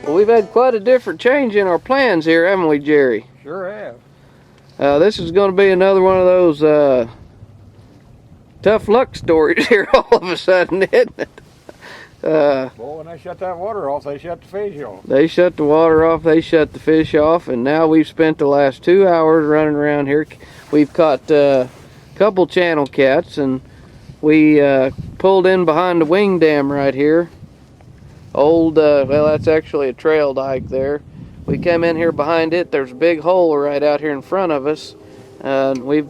Well, we've had quite a different change in our plans here, haven't we, Jerry? Sure have. This is going to be another one of those tough luck stories here all of a sudden, isn't it? Well, when they shut that water off, they shut the fish off. They shut the water off, they shut the fish off, and now we've spent the last 2 hours running around here. We've caught a couple channel cats, and we pulled in behind the wing dam right here. Well, that's actually a trail dike there. We came in here behind it. There's a big hole right out here in front of us. We've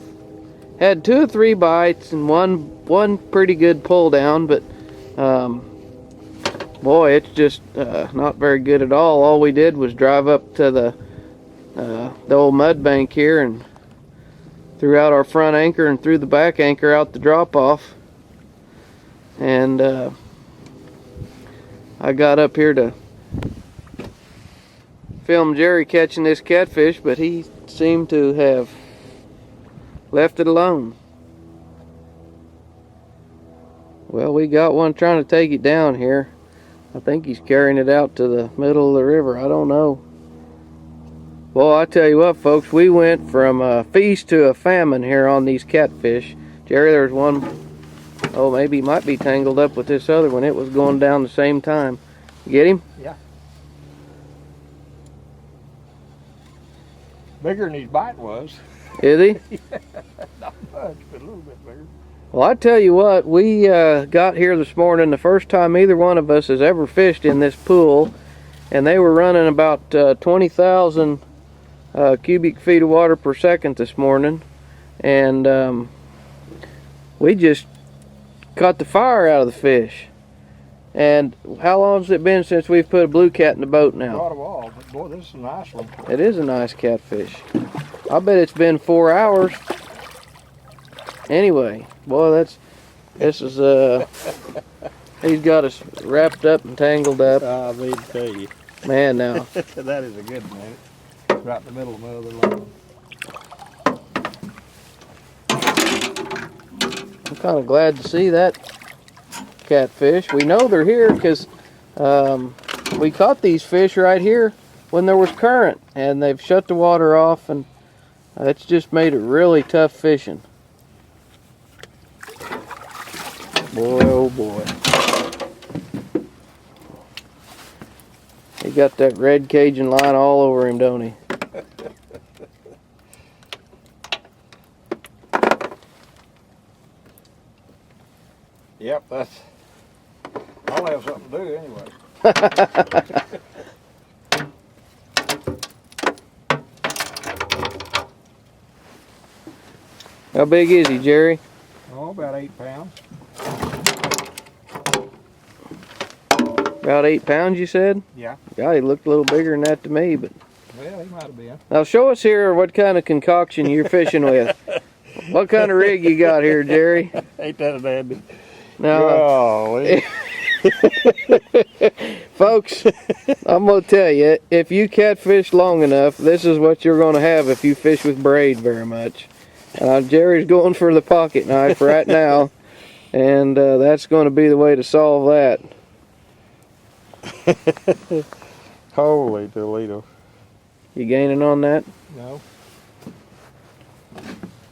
had 2 or 3 bites and one pretty good pull down, but boy, it's just not very good at all. All we did was drive up to the old mud bank here and threw out our front anchor and threw the back anchor out the drop off. And I got up here to film Jerry catching this catfish, but he seemed to have left it alone. Well, we got one trying to take it down here. I think he's carrying it out to the middle of the river. I don't know. Well, I tell you what, folks, we went from a feast to a famine here on these catfish. Jerry, there's one, oh, maybe he might be tangled up with this other one. It was going down the same time. Get him? Yeah. Bigger than his bite was. Is he? Yeah, not much, but a little bit bigger. Well, I tell you what, we got here this morning, the first time either one of us has ever fished in this pool, and they were running about 20,000 cubic feet of water per second this morning, and we just caught the fire out of the fish. And how long has it been since we've put a blue cat in the boat now? Quite a while, but boy, this is a nice one. It is a nice catfish. I bet it's been 4 hours. Anyway, boy, this is he's got us wrapped up and tangled up. I mean to tell you. Man, now. That is a good one, ain't it? Right in the middle of my other line. I'm kind of glad to see that catfish. We know they're here because we caught these fish right here when there was current, and they've shut the water off, and it's just made it really tough fishing. Boy, oh boy. He got that red Cajun line all over him, don't he? Yep, I'll have something to do anyway. How big is he, Jerry? Oh, about 8 pounds. About 8 pounds, you said? Yeah. God, he looked a little bigger than that to me, but... Well, he might have been. Now show us here what kind of concoction you're fishing with. What kind of rig you got here, Jerry? Ain't that a dandy? Now, folks, I'm going to tell you, if you catfish long enough, this is what you're going to have if you fish with braid very much. Jerry's going for the pocket knife right now, and that's going to be the way to solve that. Holy Toledo. You gaining on that? No.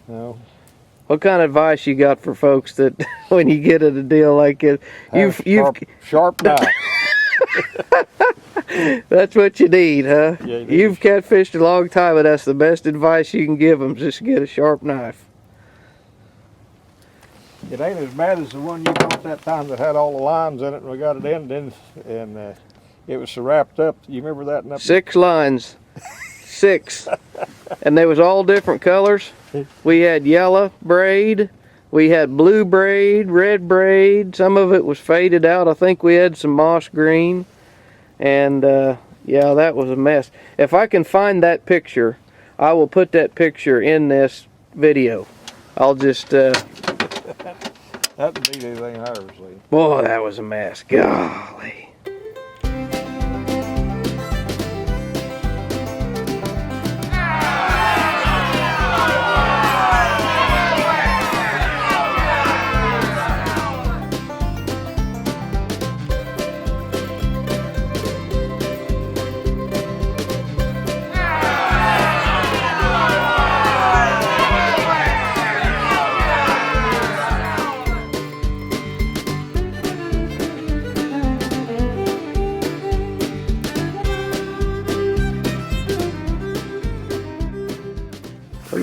No. What kind of advice you got for folks that when you get at a deal like it, sharp knife. That's what you need, huh? Yeah, you've catfished a long time, but that's the best advice you can give them, just get a sharp knife. It ain't as bad as the one you caught that time that had all the lines in it, and we got it in, and it was so wrapped up. You remember that? 6 lines. 6. And they was all different colors. We had yellow braid, we had blue braid, red braid, some of it was faded out. I think we had some moss green, and yeah, that was a mess. If I can find that picture, I will put that picture in this video. I'll just that beat anything I ever seen. Boy, that was a mess. Golly.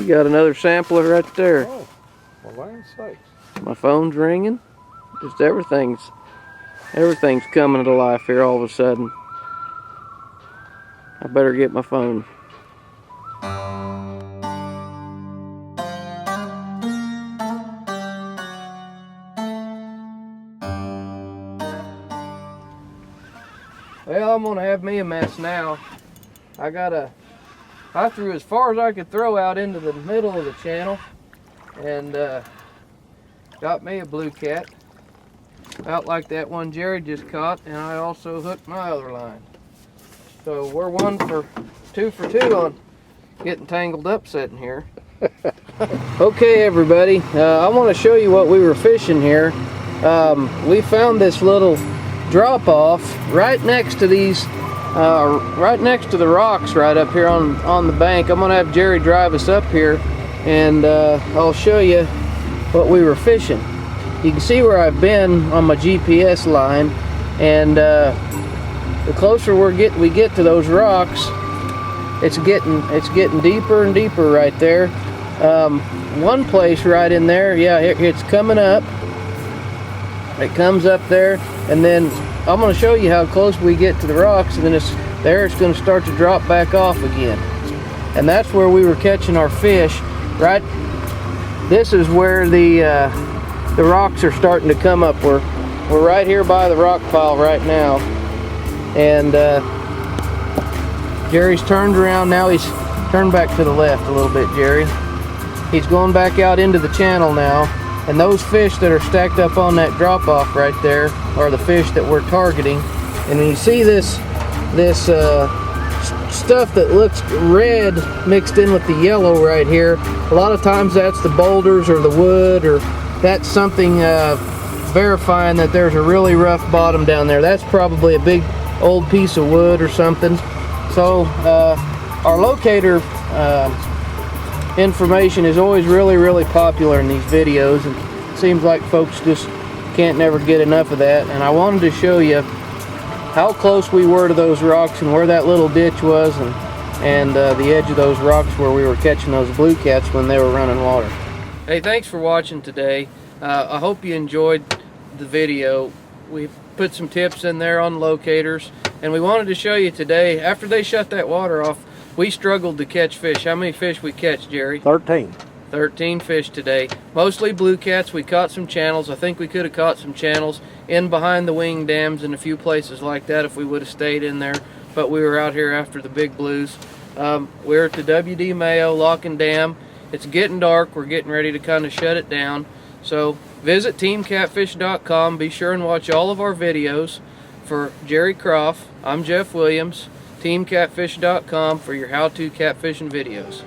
You got another sampler right there. Oh, well, land's sakes. My phone's ringing. Just everything's coming to life here all of a sudden. I better get my phone. Well, I'm gonna have me a mess now. I threw as far as I could throw out into the middle of the channel, and got me a blue cat, out like that one Jerry just caught, and I also hooked my other line. So we're two for two on getting tangled up sitting here. Okay, everybody, I want to show you what we were fishing here. We found this little drop off right next to these, right next to the rocks right up here on the bank. I'm gonna have Jerry drive us up here, and I'll show you what we were fishing. You can see where I've been on my GPS line, and the closer we get to those rocks, it's getting deeper and deeper right there. One place right in there, yeah, it's coming up. It comes up there, and then I'm going to show you how close we get to the rocks, and then it's going to start to drop back off again. And that's where we were catching our fish. Right, this is where the rocks are starting to come up. We're right here by the rock pile right now, and Jerry's turned around now. He's turned back to the left a little bit, Jerry. He's going back out into the channel now. And those fish that are stacked up on that drop off right there are the fish that we're targeting. And when you see this stuff that looks red mixed in with the yellow right here, a lot of times that's the boulders or the wood, or that's something verifying that there's a really rough bottom down there. That's probably a big old piece of wood or something. So our locator information is always really popular in these videos, and it seems like folks just can't never get enough of that. And I wanted to show you how close we were to those rocks and where that little ditch was, and the edge of those rocks where we were catching those blue cats when they were running water. Hey, thanks for watching today. I hope you enjoyed the video. We put some tips in there on locators, and we wanted to show you today, after they shut that water off, we struggled to catch fish. How many fish we catch, Jerry? 13. 13 fish today. Mostly blue cats. We caught some channels. I think we could have caught some channels in behind the wing dams and a few places like that if we would have stayed in there. But we were out here after the big blues. We're at the WD Mayo Lock and Dam. It's getting dark. We're getting ready to kind of shut it down. So visit teamcatfish.com. Be sure and watch all of our videos. For Jerry Croft, I'm Jeff Williams. teamcatfish.com for your how-to catfishing videos.